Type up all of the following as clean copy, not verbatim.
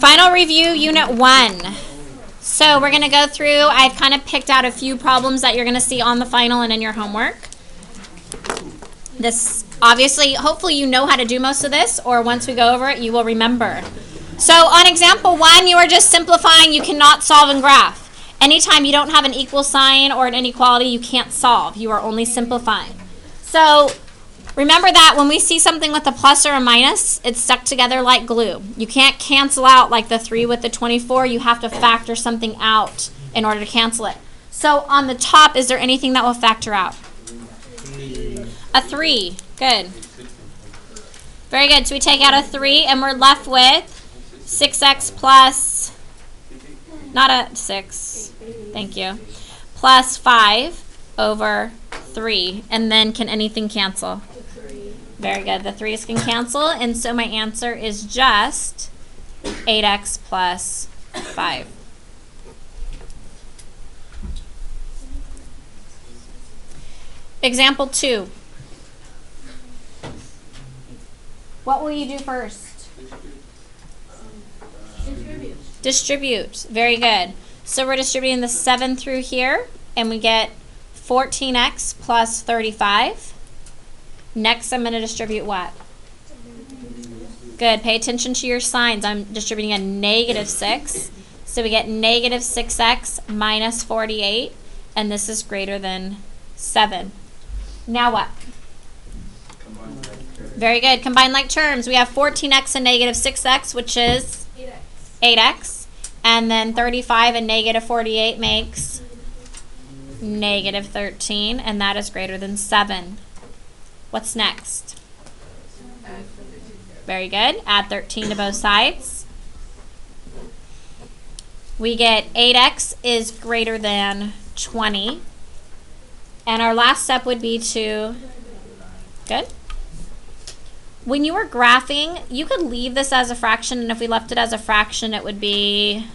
Final review, Unit 1. So we're going to go through, I've kind of picked out a few problems that you're going to see on the final and in your homework. This, obviously, hopefully you know how to do most of this, or once we go over it, you will remember. So on example 1, you are just simplifying. You cannot solve and graph. Anytime you don't have an equal sign or an inequality, you can't solve. You are only simplifying. So remember that when we see something with a plus or a minus, it's stuck together like glue. You can't cancel out like the 3 with the 24. You have to factor something out in order to cancel it. So on the top, is there anything that will factor out? A 3. Good. Very good. So we take out a 3 and we're left with 6x plus, not a 6, thank you, plus 5 over 3. And then can anything cancel? Very good. The 3's can cancel, and so my answer is just 8x plus 5. Example 2. What will you do first? Distribute. Very good. So we're distributing the 7 through here, and we get 14x plus 35. Next, I'm going to distribute what? Good. Pay attention to your signs. I'm distributing a negative 6. So we get negative 6x minus 48, and this is greater than 7. Now what? Very good. Combine like terms. We have 14x and negative 6x, which is 8x. And then 35 and negative 48 makes negative 13, and that is greater than 7. What's next? Very good. Add 13 to both sides. We get 8x is greater than 20. And our last step would be to, good. When you were graphing, you could leave this as a fraction, and if we left it as a fraction, it would be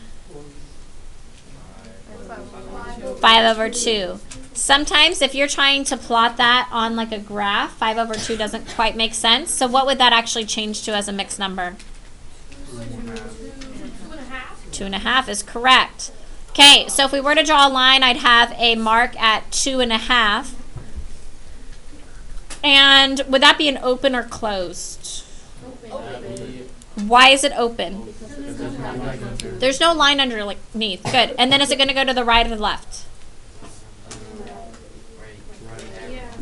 5 over 2. Sometimes if you're trying to plot that on like a graph, 5 over 2 doesn't quite make sense. So what would that actually change to as a mixed number? 2.5 is correct. Okay, so if we were to draw a line, I'd have a mark at 2.5. And would that be an open or closed? Open. Why is it open? There's no line underneath. Good. And then is it going to go to the right or the left?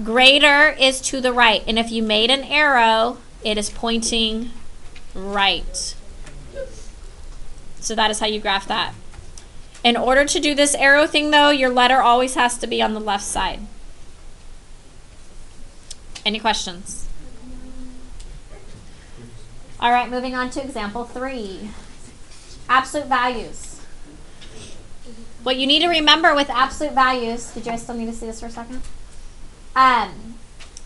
Greater is to the right. And if you made an arrow, it is pointing right. So that is how you graph that. In order to do this arrow thing, though, your letter always has to be on the left side. Any questions? All right, moving on to example 3. Absolute values. What you need to remember with absolute values, did you guys still need to see this for a second?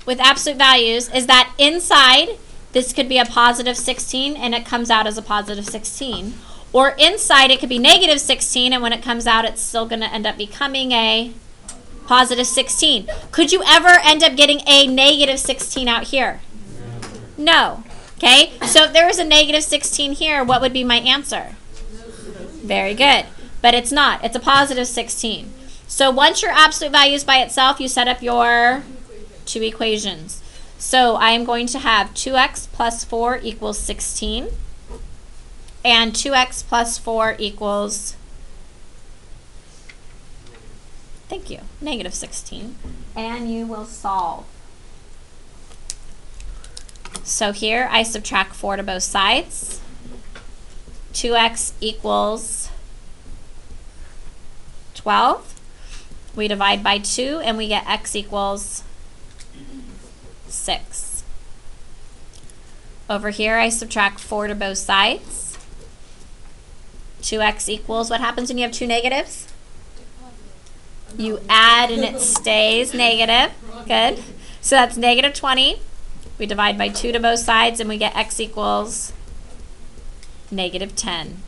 With absolute values is that inside, this could be a positive 16 and it comes out as a positive 16. Or inside, it could be negative 16 and when it comes out, it's still going to end up becoming a positive 16. Could you ever end up getting a negative 16 out here? No. Okay, so if there was a negative 16 here, what would be my answer? Very good. But it's not. It's a positive 16. So once your absolute value is by itself, you set up your two equations. So I am going to have 2x plus 4 equals 16. And 2x plus 4 equals, thank you, negative 16. And you will solve. So here I subtract 4 to both sides. 2x equals 12. We divide by 2 and we get x equals 6. Over here I subtract 4 to both sides. 2x equals, what happens when you have two negatives? You add and it stays negative. Good. So that's negative 20. We divide by 2 to both sides and we get x equals negative 10.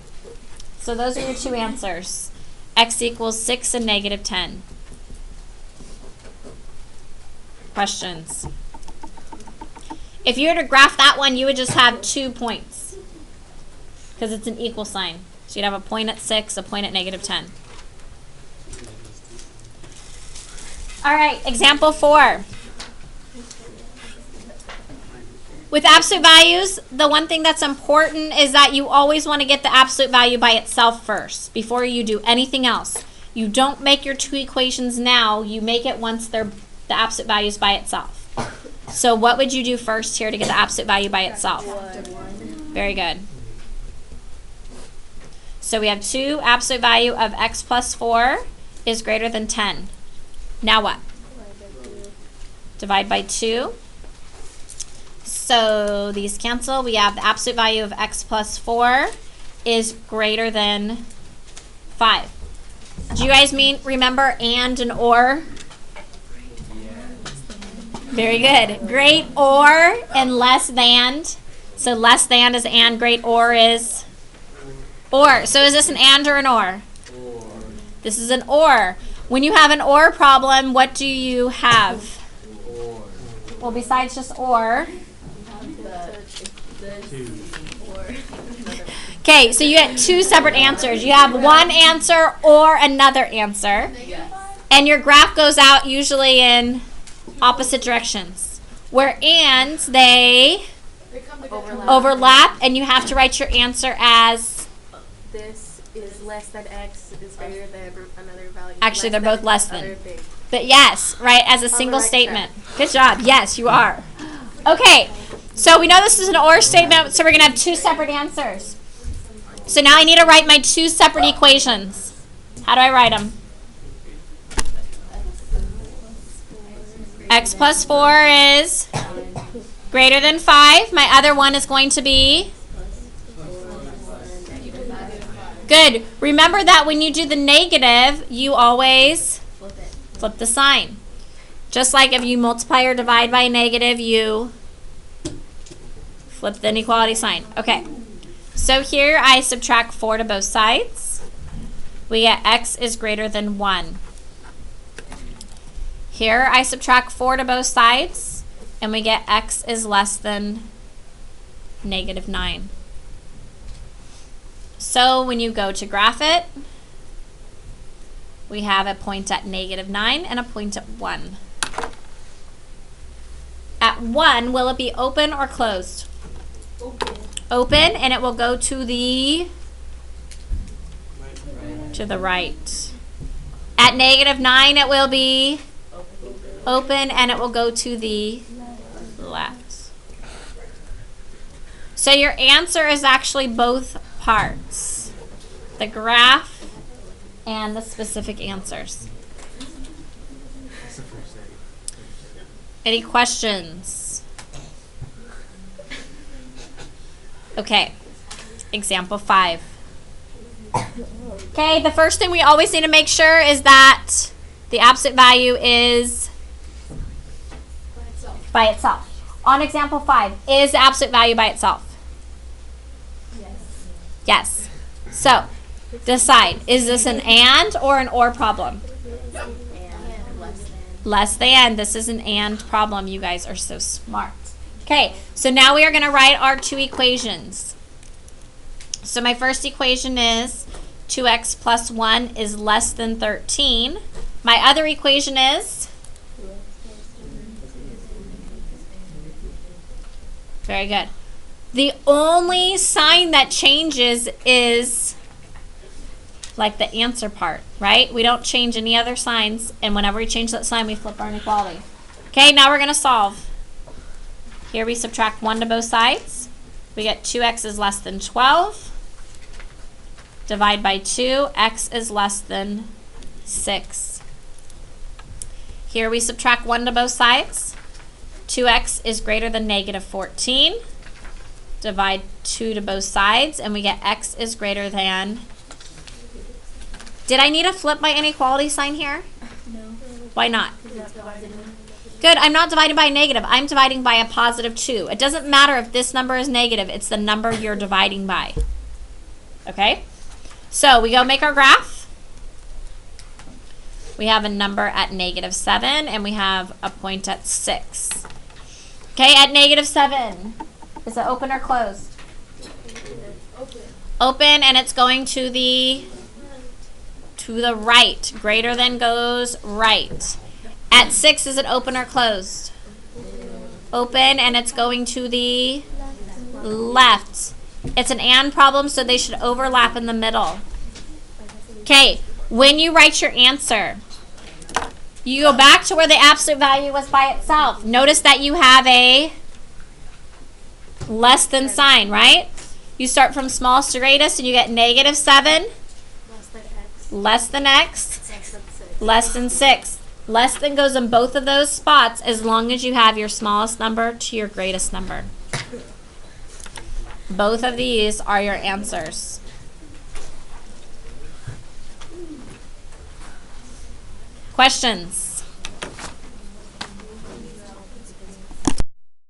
So those are your two answers. X equals 6 and negative 10. Questions? If you were to graph that one, you would just have 2 points. because it's an equal sign. So you'd have a point at 6, a point at negative 10. All right, example 4. With absolute values, the one thing that's important is that you always want to get the absolute value by itself first before you do anything else. You don't make your two equations now. You make it once they're the absolute values by itself. So what would you do first here to get the absolute value by itself? Very good. So we have 2 absolute value of x plus 4 is greater than 10. Now what? Divide by 2. So these cancel. We have the absolute value of x plus 4 is greater than 5. Do you guys remember and or? Very good. Great or and less than. So less than is and, great or is or. So is this an and or an or? This is an or. When you have an or problem, what do you have? Well, besides just or. Okay, so you get 2 separate answers. You have one answer or another answer. And your graph goes out usually in opposite directions. Where and, they overlap, and you have to write your answer as this is less than x is greater than another value. Actually, they're both less than. But yes, right, as a single statement. Good job. Yes, you are. Okay, so we know this is an or statement, so we're going to have 2 separate answers. So now I need to write my 2 separate equations. How do I write them? X plus 4 is greater than 5. My other one is going to be? Good. Remember that when you do the negative, you always flip the sign. Just like if you multiply or divide by a negative, you flip the inequality sign. Okay. So here I subtract 4 to both sides. We get x is greater than 1. Here I subtract 4 to both sides, and we get x is less than negative 9. So when you go to graph it, we have a point at negative 9 and a point at 1. At 1, will it be open or closed? Open, and it will go to the right. At negative 9, it will be open, and it will go to the left. So your answer is actually both parts, the graph and the specific answers. Any questions? Okay, example 5. Okay, the first thing we always need to make sure is that the absolute value is by itself. On example 5, is the absolute value by itself? Yes. So, decide, is this an and or an or problem? Less than. This is an and problem. You guys are so smart. Okay, so now we are going to write our 2 equations. So my first equation is 2x plus 1 is less than 13. My other equation is? Very good. The only sign that changes is like the answer part, right? We don't change any other signs, and whenever we change that sign, we flip our inequality. Okay, now we're going to solve. Here we subtract 1 to both sides. We get 2x is less than 12. Divide by 2, x is less than 6. Here we subtract 1 to both sides. 2x is greater than negative 14. Divide 2 to both sides, and we get x is greater than... Did I need to flip my inequality sign here? No. Why not? Good, I'm not dividing by a negative. I'm dividing by a positive 2. It doesn't matter if this number is negative. It's the number you're dividing by. Okay? So we go make our graph. We have a number at negative 7, and we have a point at 6. Okay, at negative 7, is it open or closed? Open and it's going to the right. Greater than goes right. At 6, is it open or closed? Open and it's going to the left. It's an and problem, so they should overlap in the middle. Okay, when you write your answer, you go back to where the absolute value was by itself. Notice that you have a less than sign, right? You start from smallest to greatest and you get -7, less than x, less than 6. Less than goes in both of those spots as long as you have your smallest number to your greatest number. Both of these are your answers. Questions?